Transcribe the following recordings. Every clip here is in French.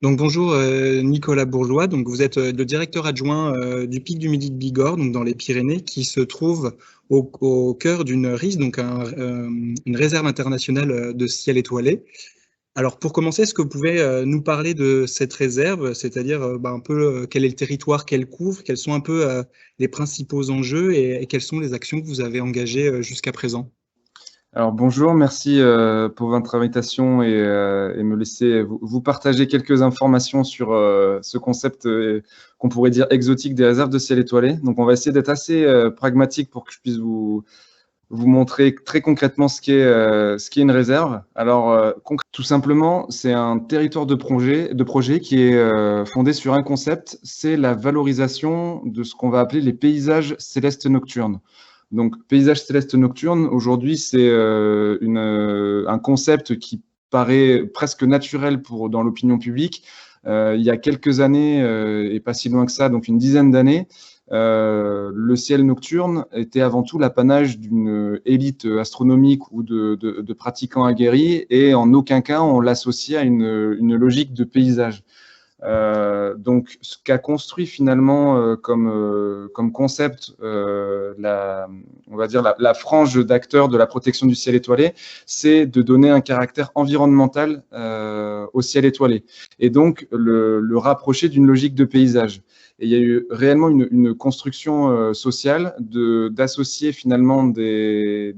Donc bonjour Nicolas Bourgeois, donc vous êtes le directeur adjoint du Pic du Midi de Bigorre, donc dans les Pyrénées, qui se trouve au cœur d'une RIS, donc une réserve internationale de ciel étoilé. Alors pour commencer, est-ce que vous pouvez nous parler de cette réserve, c'est-à-dire un peu quel est le territoire qu'elle couvre, quels sont un peu les principaux enjeux et quelles sont les actions que vous avez engagées jusqu'à présent? Alors bonjour, merci pour votre invitation et me laisser vous partager quelques informations sur ce concept qu'on pourrait dire exotique des réserves de ciel étoilé. Donc on va essayer d'être assez pragmatique pour que je puisse vous montrer très concrètement ce qu'est une réserve. Alors tout simplement, c'est un territoire de projet qui est fondé sur un concept, c'est la valorisation de ce qu'on va appeler les paysages célestes nocturnes. Donc, paysage céleste nocturne, aujourd'hui, c'est un concept qui paraît presque naturel dans l'opinion publique. Il y a quelques années, et pas si loin que ça, donc une dizaine d'années, le ciel nocturne était avant tout l'apanage d'une élite astronomique ou de pratiquants aguerris, et en aucun cas on l'associait à une logique de paysage. Donc, ce qu'a construit finalement comme concept, on va dire la frange d'acteurs de la protection du ciel étoilé, c'est de donner un caractère environnemental au ciel étoilé et donc le rapprocher d'une logique de paysage. Et il y a eu réellement une construction sociale d'associer finalement des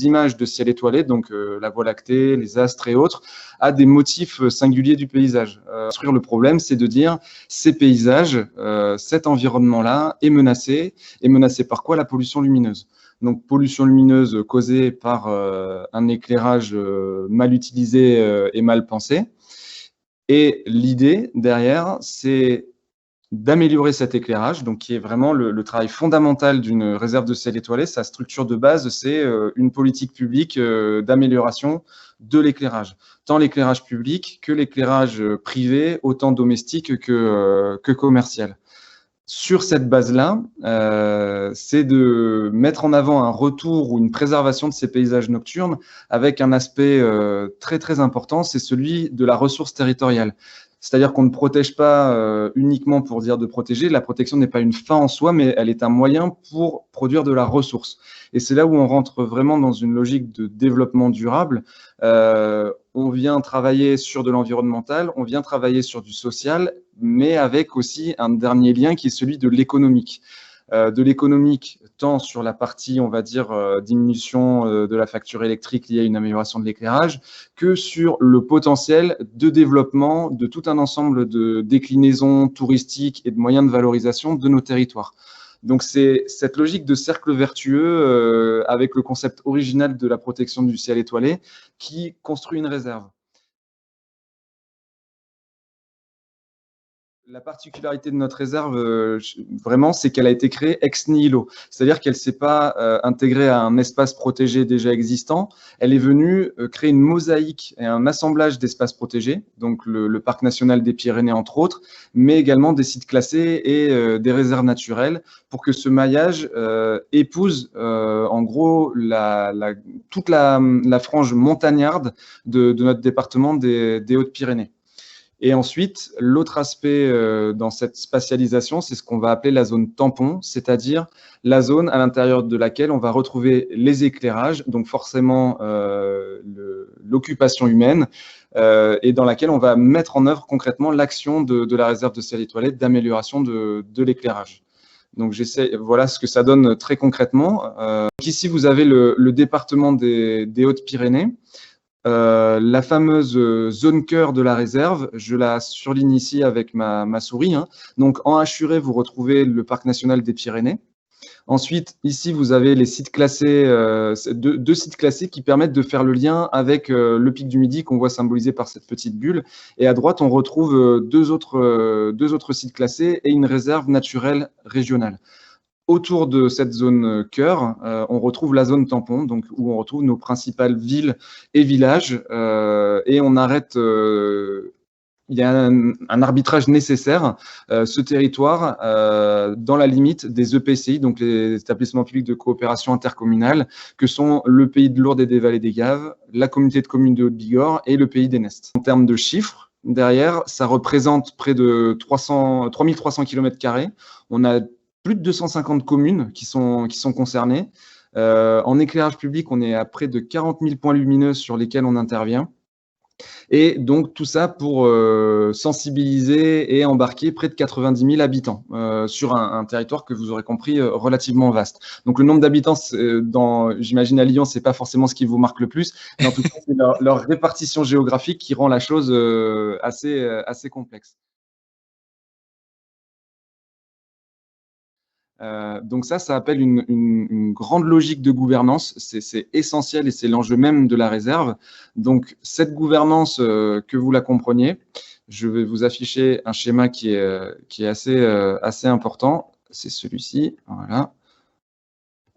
images de ciel étoilé, donc la Voie lactée, les astres et autres, à des motifs singuliers du paysage. Construire le problème, c'est de dire ces paysages, cet environnement-là est menacé. Et menacé par quoi? La pollution lumineuse. Donc pollution lumineuse causée par un éclairage mal utilisé et mal pensé. Et l'idée derrière, c'est d'améliorer cet éclairage, donc qui est vraiment le travail fondamental d'une réserve de ciel étoilé. Sa structure de base, c'est une politique publique d'amélioration de l'éclairage, tant l'éclairage public que l'éclairage privé, autant domestique que commercial. Sur cette base-là, c'est de mettre en avant un retour ou une préservation de ces paysages nocturnes avec un aspect très très important, c'est celui de la ressource territoriale. C'est-à-dire qu'on ne protège pas uniquement pour dire de protéger. La protection n'est pas une fin en soi, mais elle est un moyen pour produire de la ressource. Et c'est là où on rentre vraiment dans une logique de développement durable. On vient travailler sur de l'environnemental, on vient travailler sur du social, mais avec aussi un dernier lien qui est celui de l'économique. De l'économique, tant sur la partie, on va dire, diminution de la facture électrique liée à une amélioration de l'éclairage, que sur le potentiel de développement de tout un ensemble de déclinaisons touristiques et de moyens de valorisation de nos territoires. Donc c'est cette logique de cercle vertueux avec le concept original de la protection du ciel étoilé qui construit une réserve. La particularité de notre réserve, vraiment, c'est qu'elle a été créée ex nihilo. C'est-à-dire qu'elle ne s'est pas intégrée à un espace protégé déjà existant. Elle est venue créer une mosaïque et un assemblage d'espaces protégés, donc le Parc national des Pyrénées, entre autres, mais également des sites classés et des réserves naturelles, pour que ce maillage épouse, en gros, toute la frange montagnarde de notre département des Hautes-Pyrénées. Et ensuite, l'autre aspect dans cette spatialisation, c'est ce qu'on va appeler la zone tampon, c'est-à-dire la zone à l'intérieur de laquelle on va retrouver les éclairages, donc forcément l'occupation humaine, et dans laquelle on va mettre en œuvre concrètement l'action de la réserve de ciel étoilé d'amélioration de l'éclairage. Donc voilà ce que ça donne très concrètement. Donc ici, vous avez le département des Hautes-Pyrénées. La fameuse zone cœur de la réserve, je la surligne ici avec ma souris. Donc en hachuré, vous retrouvez le Parc national des Pyrénées. Ensuite, ici, vous avez les sites classés, deux sites classés qui permettent de faire le lien avec le Pic du Midi qu'on voit symbolisé par cette petite bulle. Et à droite, on retrouve deux autres sites classés et une réserve naturelle régionale. Autour de cette zone cœur, on retrouve la zone tampon, donc où on retrouve nos principales villes et villages, et on arrête. Il y a un arbitrage nécessaire. Ce territoire, dans la limite des EPCI, donc les établissements publics de coopération intercommunale, que sont le pays de Lourdes et des Vallées des Gaves, la communauté de communes de Haute-Bigorre et le pays d'Enest. En termes de chiffres, derrière, ça représente près de 3300 km². On a plus de 250 communes qui sont concernées. En éclairage public, on est à près de 40 000 points lumineux sur lesquels on intervient. Et donc, tout ça pour sensibiliser et embarquer près de 90 000 habitants sur un territoire que vous aurez compris relativement vaste. Donc, le nombre d'habitants, j'imagine à Lyon, c'est pas forcément ce qui vous marque le plus, mais en tout cas, c'est leur répartition géographique qui rend la chose assez complexe. Donc ça appelle une grande logique de gouvernance. C'est essentiel et c'est l'enjeu même de la réserve. Donc cette gouvernance, que vous la compreniez, je vais vous afficher un schéma qui est assez important. C'est celui-ci. Voilà.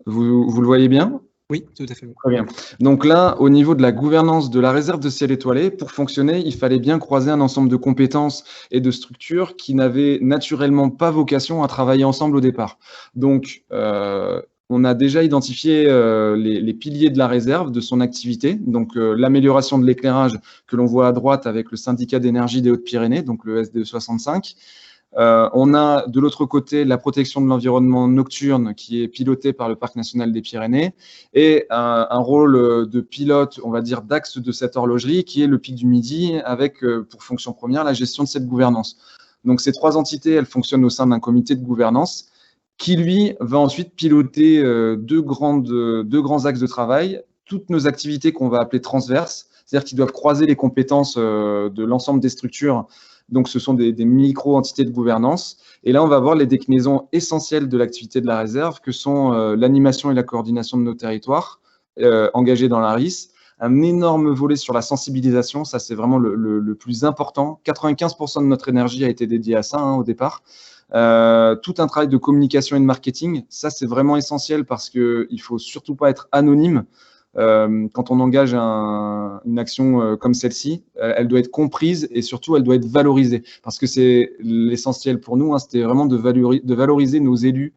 Vous le voyez bien ? Oui, tout à fait. Très bien. Donc là, au niveau de la gouvernance de la réserve de ciel étoilé, pour fonctionner, il fallait bien croiser un ensemble de compétences et de structures qui n'avaient naturellement pas vocation à travailler ensemble au départ. Donc, on a déjà identifié les piliers de la réserve, de son activité. Donc, l'amélioration de l'éclairage que l'on voit à droite avec le syndicat d'énergie des Hautes-Pyrénées, donc le SDE 65. On a de l'autre côté la protection de l'environnement nocturne qui est pilotée par le Parc national des Pyrénées et un rôle de pilote, on va dire, d'axe de cette horlogerie qui est le Pic du Midi avec pour fonction première la gestion de cette gouvernance. Donc ces trois entités, elles fonctionnent au sein d'un comité de gouvernance qui, lui, va ensuite piloter deux grands axes de travail, toutes nos activités qu'on va appeler transverses, c'est-à-dire qu'ils doivent croiser les compétences de l'ensemble des structures. Donc, ce sont des micro-entités de gouvernance. Et là, on va voir les déclinaisons essentielles de l'activité de la réserve, que sont l'animation et la coordination de nos territoires engagés dans la RIS, un énorme volet sur la sensibilisation. Ça, c'est vraiment le plus important. 95% de notre énergie a été dédiée à ça au départ. Tout un travail de communication et de marketing. Ça, c'est vraiment essentiel parce qu'il ne faut surtout pas être anonyme. Quand on engage une action comme celle-ci, elle doit être comprise et surtout elle doit être valorisée parce que c'est l'essentiel pour nous, c'était vraiment de valoriser nos élus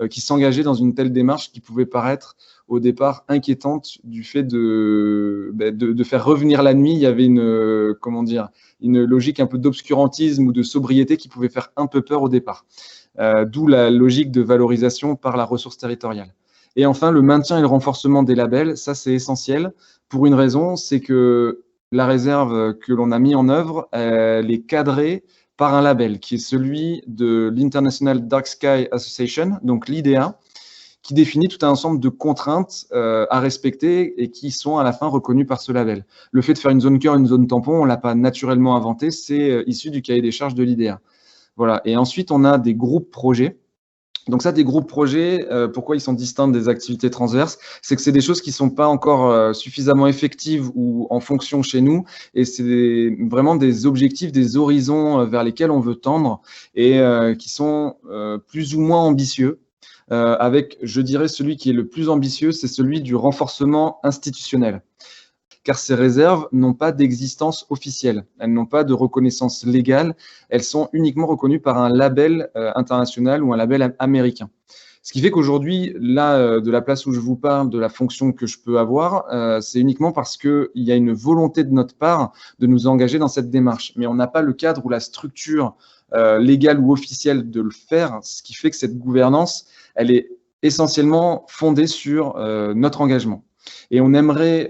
qui s'engageaient dans une telle démarche qui pouvait paraître au départ inquiétante du fait de faire revenir la nuit. Il y avait une logique un peu d'obscurantisme ou de sobriété qui pouvait faire un peu peur au départ, d'où la logique de valorisation par la ressource territoriale. Et enfin, le maintien et le renforcement des labels, ça c'est essentiel pour une raison, c'est que la réserve que l'on a mis en œuvre, elle est cadrée par un label qui est celui de l'International Dark Sky Association, donc l'IDA, qui définit tout un ensemble de contraintes à respecter et qui sont à la fin reconnues par ce label. Le fait de faire une zone cœur, une zone tampon, on ne l'a pas naturellement inventé, c'est issu du cahier des charges de l'IDA. Voilà. Et ensuite, on a des groupes projets. Donc ça, des groupes projets, pourquoi ils sont distincts des activités transverses? C'est que c'est des choses qui ne sont pas encore suffisamment effectives ou en fonction chez nous, et c'est vraiment des objectifs, des horizons vers lesquels on veut tendre et qui sont plus ou moins ambitieux. Avec, je dirais, celui qui est le plus ambitieux, c'est celui du renforcement institutionnel. Car ces réserves n'ont pas d'existence officielle, elles n'ont pas de reconnaissance légale, elles sont uniquement reconnues par un label international ou un label américain. Ce qui fait qu'aujourd'hui, là, de la place où je vous parle, de la fonction que je peux avoir, c'est uniquement parce qu'il y a une volonté de notre part de nous engager dans cette démarche. Mais on n'a pas le cadre ou la structure légale ou officielle de le faire, ce qui fait que cette gouvernance, elle est essentiellement fondée sur notre engagement. Et on aimerait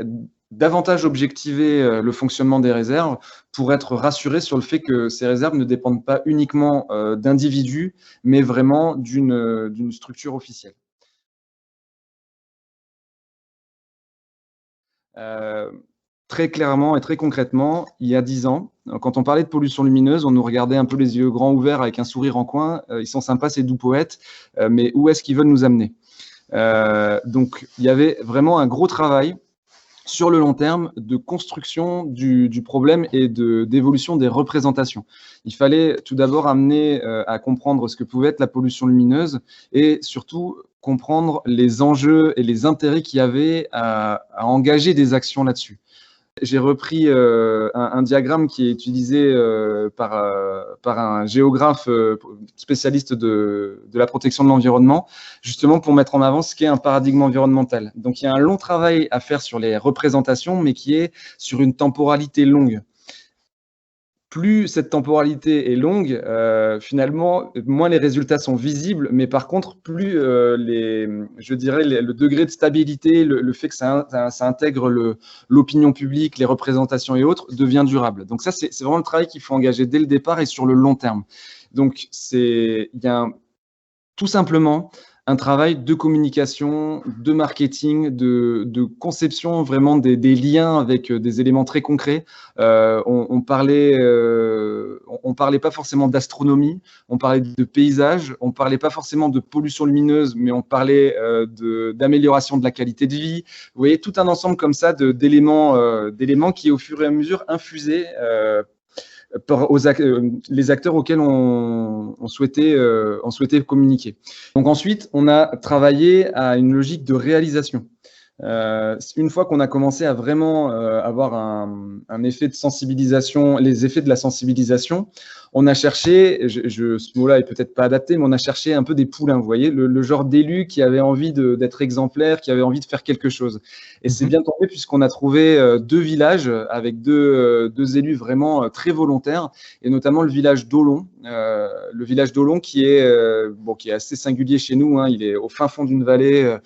davantage objectiver le fonctionnement des réserves pour être rassuré sur le fait que ces réserves ne dépendent pas uniquement d'individus, mais vraiment d'une structure officielle. Très clairement et très concrètement, il y a 10 ans, quand on parlait de pollution lumineuse, on nous regardait un peu les yeux grands ouverts avec un sourire en coin. Ils sont sympas, ces doux poètes, mais où est-ce qu'ils veulent nous amener? Donc, il y avait vraiment un gros travail sur le long terme de construction du problème et d'évolution des représentations. Il fallait tout d'abord amener à comprendre ce que pouvait être la pollution lumineuse et surtout comprendre les enjeux et les intérêts qu'il y avait à engager des actions là-dessus. J'ai repris un diagramme qui est utilisé par un géographe spécialiste de la protection de l'environnement, justement pour mettre en avant ce qu'est un paradigme environnemental. Donc, il y a un long travail à faire sur les représentations, mais qui est sur une temporalité longue. plus cette temporalité est longue, finalement, moins les résultats sont visibles, mais par contre, plus je dirais, le degré de stabilité, le fait que ça intègre l'opinion publique, les représentations et autres, devient durable. Donc ça, c'est vraiment le travail qu'il faut engager dès le départ et sur le long terme. Donc, il y a tout simplement un travail de communication, de marketing, de conception vraiment des liens avec des éléments très concrets. On parlait pas forcément d'astronomie, on parlait de paysage, on parlait pas forcément de pollution lumineuse, mais on parlait d'amélioration de la qualité de vie. Vous voyez, tout un ensemble comme ça d'éléments qui, au fur et à mesure, infusaient les acteurs auxquels on souhaitait communiquer. Donc ensuite, on a travaillé à une logique de réalisation. Une fois qu'on a commencé à vraiment avoir un effet de sensibilisation, les effets de la sensibilisation, on a cherché, ce mot-là est peut-être pas adapté, mais on a cherché un peu des poulains, vous voyez, le genre d'élus qui avait envie d'être exemplaires, qui avait envie de faire quelque chose. Et c'est bien tombé puisqu'on a trouvé 2 villages avec deux élus vraiment très volontaires, et notamment le village d'Olon. Le village d'Olon qui est assez singulier chez nous, hein, il est au fin fond d'une vallée,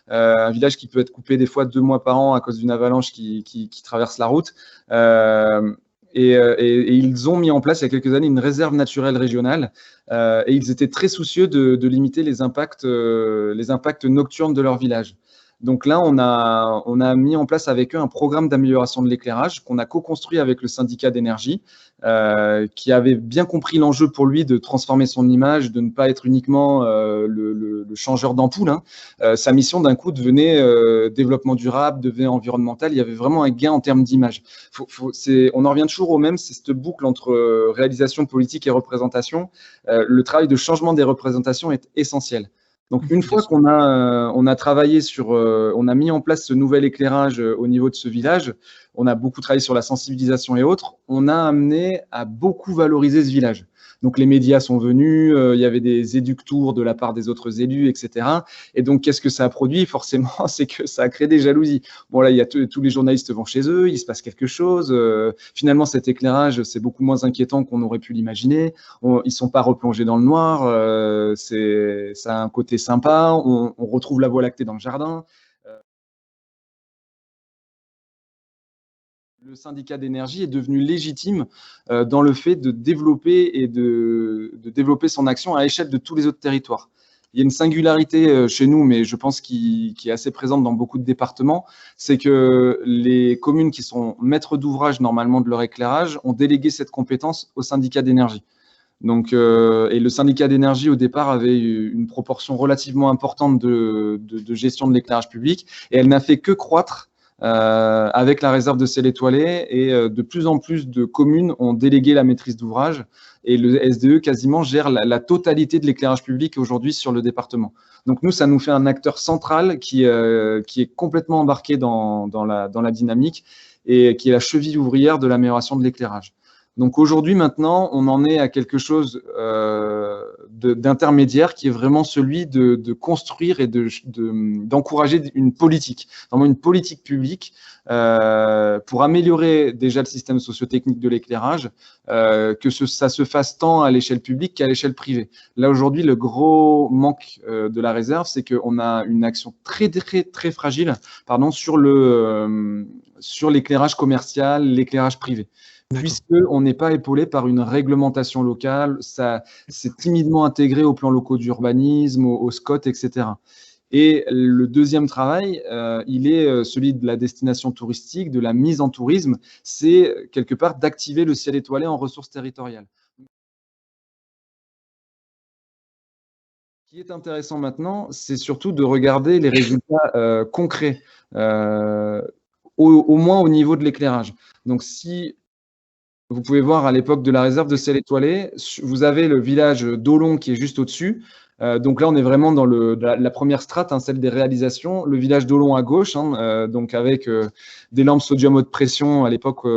un village qui peut être coupé des fois 2 mois par an à cause d'une avalanche qui traverse la route. Et ils ont mis en place il y a quelques années une réserve naturelle régionale et ils étaient très soucieux de limiter les impacts nocturnes de leur village. Donc là, on a mis en place avec eux un programme d'amélioration de l'éclairage qu'on a co-construit avec le syndicat d'énergie, qui avait bien compris l'enjeu pour lui de transformer son image, de ne pas être uniquement le changeur d'ampoule. Hein. Sa mission, d'un coup, devenait développement durable, devenait environnemental. Il y avait vraiment un gain en termes d'image. On en revient toujours au même, c'est cette boucle entre réalisation politique et représentation. Le travail de changement des représentations est essentiel. Donc, une fois qu'on a travaillé on a mis en place ce nouvel éclairage au niveau de ce village, on a beaucoup travaillé sur la sensibilisation et autres, on a amené à beaucoup valoriser ce village. Donc, les médias sont venus, il y avait des éductours de la part des autres élus, etc. Et donc, qu'est-ce que ça a produit? Forcément, c'est que ça a créé des jalousies. Bon, là, il y a tous les journalistes vont chez eux, il se passe quelque chose. Finalement, cet éclairage, c'est beaucoup moins inquiétant qu'on aurait pu l'imaginer. Ils ne sont pas replongés dans le noir. Ça a un côté sympa. On retrouve la Voie lactée dans le jardin. Le syndicat d'énergie est devenu légitime dans le fait de développer son action à l'échelle de tous les autres territoires. Il y a une singularité chez nous, mais je pense qui est assez présente dans beaucoup de départements, c'est que les communes qui sont maîtres d'ouvrage normalement de leur éclairage ont délégué cette compétence au syndicat d'énergie. Donc, et le syndicat d'énergie, au départ, avait une proportion relativement importante de gestion de l'éclairage public, et elle n'a fait que croître avec la réserve de ciel étoilé, et de plus en plus de communes ont délégué la maîtrise d'ouvrage, et le SDE quasiment gère la totalité de l'éclairage public aujourd'hui sur le département. Donc nous, ça nous fait un acteur central qui est complètement embarqué dans la dynamique et qui est la cheville ouvrière de l'amélioration de l'éclairage. Donc aujourd'hui, maintenant, on en est à quelque chose d'intermédiaire qui est vraiment celui de construire et d'encourager une politique, vraiment une politique publique pour améliorer déjà le système socio-technique de l'éclairage, que ça se fasse tant à l'échelle publique qu'à l'échelle privée. Là, aujourd'hui, le gros manque de la réserve, c'est qu'on a une action très, très, très fragile sur l'éclairage commercial, l'éclairage privé. Puisqu'on n'est pas épaulé par une réglementation locale, c'est timidement intégré aux plans locaux d'urbanisme, au SCOT, etc. Et le deuxième travail, il est celui de la destination touristique, de la mise en tourisme, c'est quelque part d'activer le ciel étoilé en ressources territoriales. Ce qui est intéressant maintenant, c'est surtout de regarder les résultats concrets, au moins au niveau de l'éclairage. Donc, si vous pouvez voir à l'époque de la réserve de ciel étoilé, vous avez le village d'Olon qui est juste au-dessus. Donc là, on est vraiment dans la première strate, hein, celle des réalisations. Le village d'Olon à gauche, hein, donc avec des lampes sodium haute pression. À l'époque,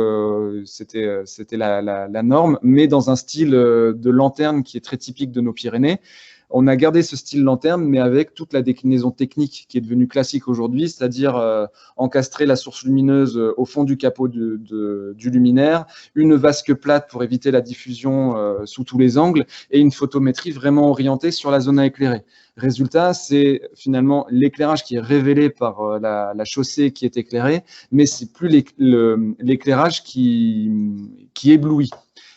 c'était la norme, mais dans un style de lanterne qui est très typique de nos Pyrénées. On a gardé ce style lanterne, mais avec toute la déclinaison technique qui est devenue classique aujourd'hui, c'est-à-dire encastrer la source lumineuse au fond du capot du luminaire, une vasque plate pour éviter la diffusion sous tous les angles, et une photométrie vraiment orientée sur la zone à éclairer. Résultat, c'est finalement l'éclairage qui est révélé par la chaussée qui est éclairée, mais c'est plus l'éclairage qui éblouit.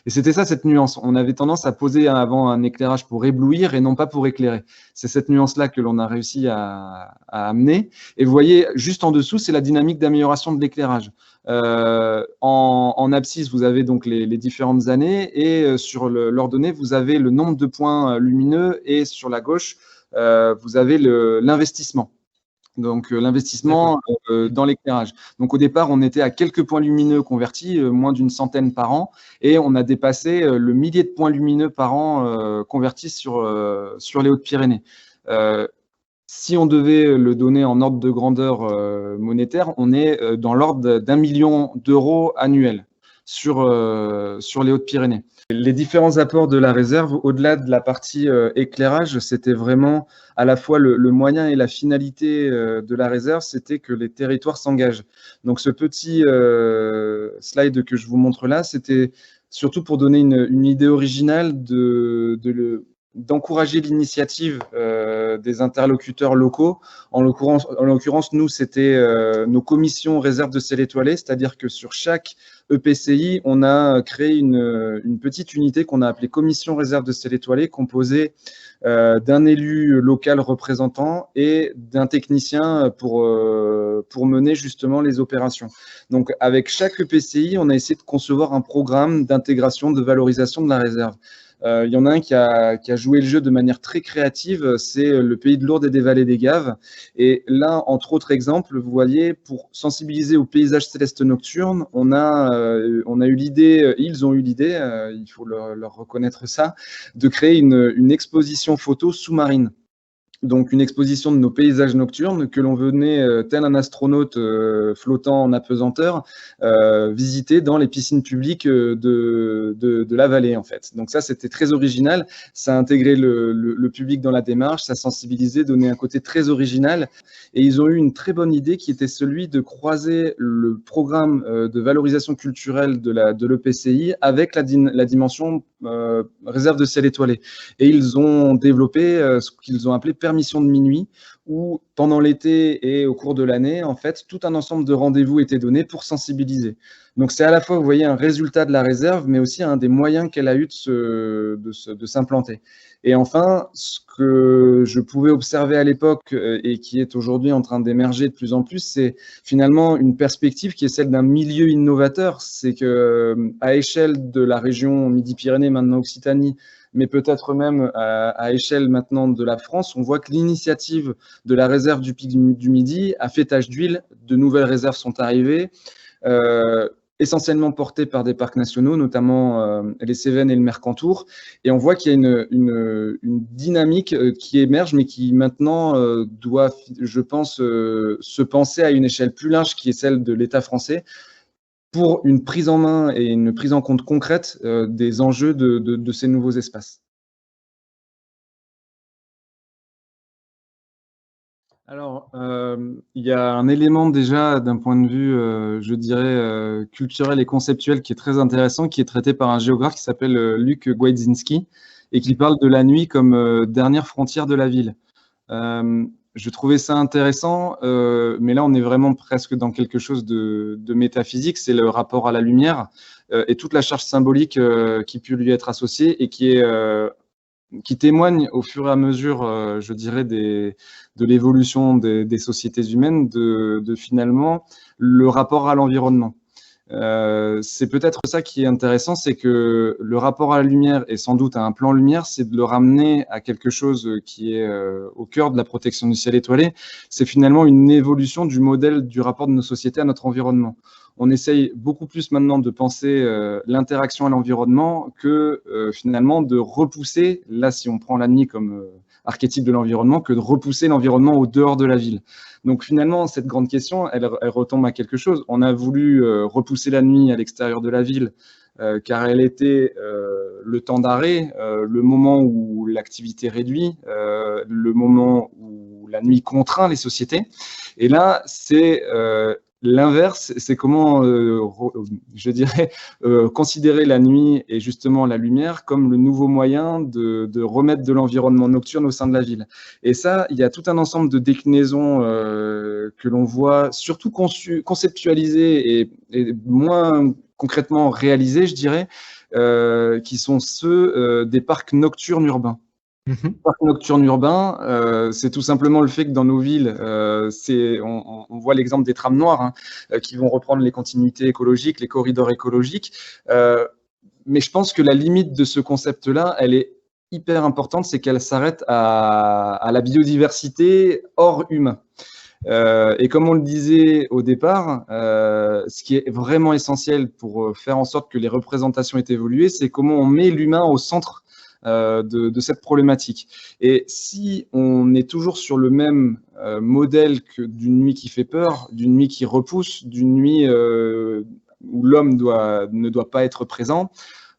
Et c'était ça, cette nuance. On avait tendance à poser avant un éclairage pour éblouir et non pas pour éclairer. C'est cette nuance-là que l'on a réussi à amener. Et vous voyez, juste en dessous, c'est la dynamique d'amélioration de l'éclairage. En abscisse, vous avez donc les différentes années, et sur l'ordonnée, vous avez le nombre de points lumineux, et sur la gauche, vous avez l'investissement. Donc l'investissement dans l'éclairage. Donc au départ, on était à quelques points lumineux convertis, moins d'une centaine par an, et on a dépassé le millier de points lumineux par an convertis sur les Hautes-Pyrénées. Si on devait le donner en ordre de grandeur monétaire, on est dans l'ordre d'1 million d'euros annuels sur les Hautes-Pyrénées. Les différents apports de la réserve, au-delà de la partie éclairage, c'était vraiment à la fois le moyen et la finalité de la réserve, c'était que les territoires s'engagent. Donc ce petit slide que je vous montre là, c'était surtout pour donner une idée originale d'encourager l'initiative des interlocuteurs locaux. En l'occurrence, nous, c'était nos commissions réserve de ciel étoilé, c'est-à-dire que sur chaque EPCI, on a créé une petite unité qu'on a appelée commission réserve de ciel étoilé, composée d'un élu local représentant et d'un technicien pour mener justement les opérations. Donc, avec chaque EPCI, on a essayé de concevoir un programme d'intégration, de valorisation de la réserve. Il y en a un qui a joué le jeu de manière très créative, c'est le Pays de Lourdes et des Vallées des Gaves. Et là, entre autres exemples, vous voyez, pour sensibiliser au paysage céleste nocturne, on a eu l'idée, ils ont eu l'idée, il faut leur reconnaître ça, de créer une exposition photo sous-marine. Donc une exposition de nos paysages nocturnes que l'on venait, tel un astronaute flottant en apesanteur, visiter dans les piscines publiques de la vallée, en fait. Donc ça, c'était très original. Ça a intégré le public dans la démarche, ça sensibilisait, donnait un côté très original. Et ils ont eu une très bonne idée qui était celui de croiser le programme de valorisation culturelle de l'EPCI avec la dimension réserve de ciel étoilé. Et ils ont développé ce qu'ils ont appelé permission de minuit, où pendant l'été et au cours de l'année, en fait, tout un ensemble de rendez-vous étaient donnés pour sensibiliser. Donc c'est à la fois, vous voyez, un résultat de la réserve, mais aussi un des moyens qu'elle a eu de s'implanter. Et enfin, ce que je pouvais observer à l'époque et qui est aujourd'hui en train d'émerger de plus en plus, c'est finalement une perspective qui est celle d'un milieu innovateur. C'est que à échelle de la région Midi-Pyrénées, maintenant Occitanie, mais peut-être même à échelle maintenant de la France, on voit que l'initiative de la réserve du Pic du Midi a fait tache d'huile. De nouvelles réserves sont arrivées, essentiellement portées par des parcs nationaux, notamment les Cévennes et le Mercantour. Et on voit qu'il y a une dynamique qui émerge, mais qui maintenant doit, je pense, se penser à une échelle plus large, qui est celle de l'État français, pour une prise en main et une prise en compte concrète des enjeux de ces nouveaux espaces. Alors, il y a un élément déjà d'un point de vue, je dirais, culturel et conceptuel qui est très intéressant, qui est traité par un géographe qui s'appelle Luc Gwajdzinski et qui parle de la nuit comme dernière frontière de la ville. Je trouvais ça intéressant, mais là, on est vraiment presque dans quelque chose de métaphysique. C'est le rapport à la lumière et toute la charge symbolique qui peut lui être associée et qui témoigne au fur et à mesure, je dirais, de l'évolution des sociétés humaines, de finalement le rapport à l'environnement. C'est peut-être ça qui est intéressant, c'est que le rapport à la lumière et sans doute à un plan lumière, c'est de le ramener à quelque chose qui est au cœur de la protection du ciel étoilé. C'est finalement une évolution du modèle du rapport de nos sociétés à notre environnement. On essaye beaucoup plus maintenant de penser l'interaction à l'environnement que finalement de repousser, là si on prend la nuit comme archétype de l'environnement, que de repousser l'environnement au dehors de la ville. Donc finalement, cette grande question, elle retombe à quelque chose. On a voulu repousser la nuit à l'extérieur de la ville car elle était le temps d'arrêt, le moment où l'activité réduit, le moment où la nuit contraint les sociétés. Et là, c'est l'inverse, c'est comment, je dirais, considérer la nuit et justement la lumière comme le nouveau moyen de remettre de l'environnement nocturne au sein de la ville. Et ça, il y a tout un ensemble de déclinaisons que l'on voit surtout conceptualisées et moins concrètement réalisées, je dirais, qui sont ceux des parcs nocturnes urbains. Parc nocturne urbain, c'est tout simplement le fait que dans nos villes, on voit l'exemple des trams noirs qui vont reprendre les continuités écologiques, les corridors écologiques. Mais je pense que la limite de ce concept-là, elle est hyper importante, c'est qu'elle s'arrête à la biodiversité hors humain. Et comme on le disait au départ, ce qui est vraiment essentiel pour faire en sorte que les représentations aient évolué, c'est comment on met l'humain au centre de cette problématique. Et si on est toujours sur le même modèle que d'une nuit qui fait peur, d'une nuit qui repousse, d'une nuit où l'homme ne doit pas être présent,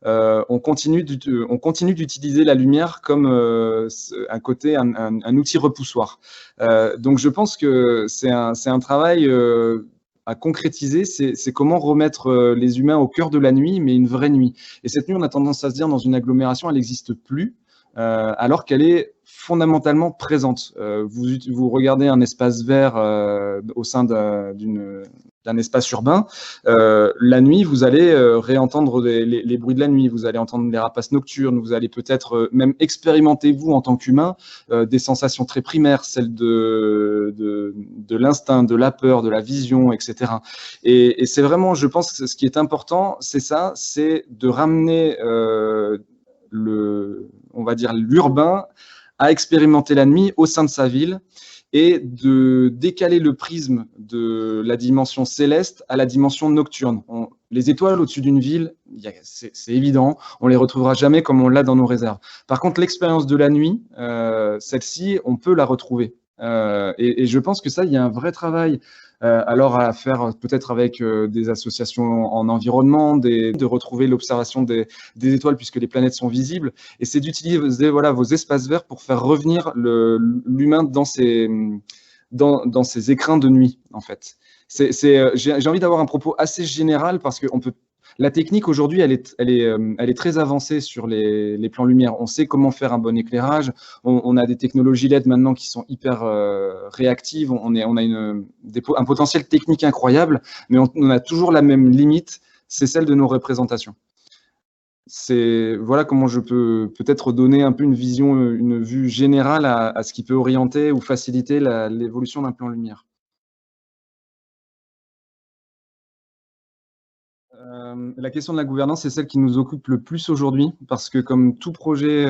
on continue d'utiliser la lumière comme un outil repoussoir. Donc je pense que c'est un travail à concrétiser, c'est comment remettre les humains au cœur de la nuit, mais une vraie nuit. Et cette nuit, on a tendance à se dire, dans une agglomération, elle n'existe plus, alors qu'elle est fondamentalement présente. Vous regardez un espace vert au sein d'un espace urbain, la nuit, vous allez réentendre les bruits de la nuit, vous allez entendre les rapaces nocturnes, vous allez peut-être même expérimenter, vous, en tant qu'humain, des sensations très primaires, celles de l'instinct, de la peur, de la vision, etc. Et c'est vraiment, je pense, ce qui est important, c'est ça, c'est de ramener on va dire, l'urbain à expérimenter la nuit au sein de sa ville et de décaler le prisme de la dimension céleste à la dimension nocturne. Les étoiles au-dessus d'une ville, c'est évident, on les retrouvera jamais comme on l'a dans nos réserves. Par contre, l'expérience de la nuit, celle-ci, on peut la retrouver. Et je pense que ça, il y a un vrai travail alors à faire peut-être avec des associations en environnement, de retrouver l'observation des étoiles puisque les planètes sont visibles. Et c'est d'utiliser vos espaces verts pour faire revenir l'humain dans ces écrins de nuit, en fait. J'ai envie d'avoir un propos assez général parce que la technique aujourd'hui, elle est très avancée sur les plans lumière. On sait comment faire un bon éclairage. On a des technologies LED maintenant qui sont hyper réactives. On a un potentiel technique incroyable, mais on a toujours la même limite, c'est celle de nos représentations. Voilà comment je peux peut-être donner un peu une vue générale à ce qui peut orienter ou faciliter l'évolution d'un plan lumière. La question de la gouvernance, c'est celle qui nous occupe le plus aujourd'hui, parce que comme tout projet,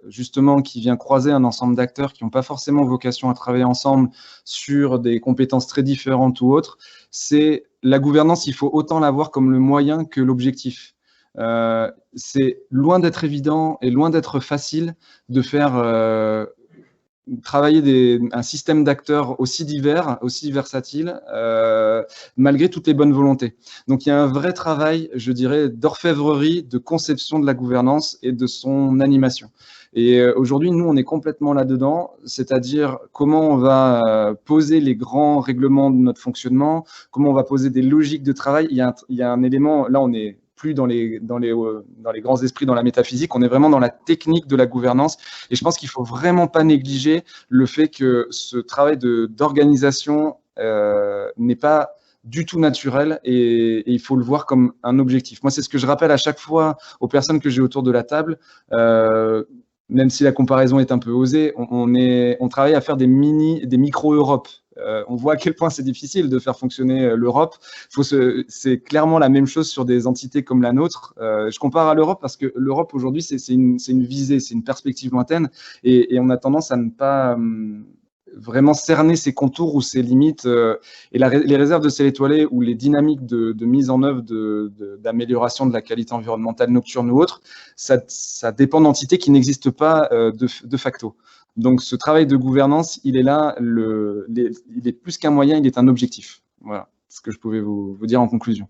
justement, qui vient croiser un ensemble d'acteurs qui n'ont pas forcément vocation à travailler ensemble sur des compétences très différentes ou autres, la gouvernance, il faut autant la voir comme le moyen que l'objectif. C'est loin d'être évident et loin d'être facile de faire travailler un système d'acteurs aussi divers, aussi versatile, malgré toutes les bonnes volontés. Donc il y a un vrai travail, je dirais, d'orfèvrerie, de conception de la gouvernance et de son animation. Et aujourd'hui, nous, on est complètement là-dedans, c'est-à-dire comment on va poser les grands règlements de notre fonctionnement, comment on va poser des logiques de travail. Il y a un élément, là on est plus dans les grands esprits, dans la métaphysique, on est vraiment dans la technique de la gouvernance. Et je pense qu'il ne faut vraiment pas négliger le fait que ce travail d'organisation n'est pas du tout naturel et il faut le voir comme un objectif. Moi, c'est ce que je rappelle à chaque fois aux personnes que j'ai autour de la table. Même si la comparaison est un peu osée, on travaille à faire des micro-Europes. On voit à quel point c'est difficile de faire fonctionner l'Europe. C'est clairement la même chose sur des entités comme la nôtre. Je compare à l'Europe parce que l'Europe aujourd'hui, c'est une visée, c'est une perspective lointaine et on a tendance à ne pas vraiment cerner ses contours ou ses limites. Et les réserves de ciel étoilé ou les dynamiques de mise en œuvre d'amélioration de la qualité environnementale nocturne ou autre, ça dépend d'entités qui n'existent pas de facto. Donc, ce travail de gouvernance, il est là, il est plus qu'un moyen, il est un objectif. Voilà ce que je pouvais vous dire en conclusion.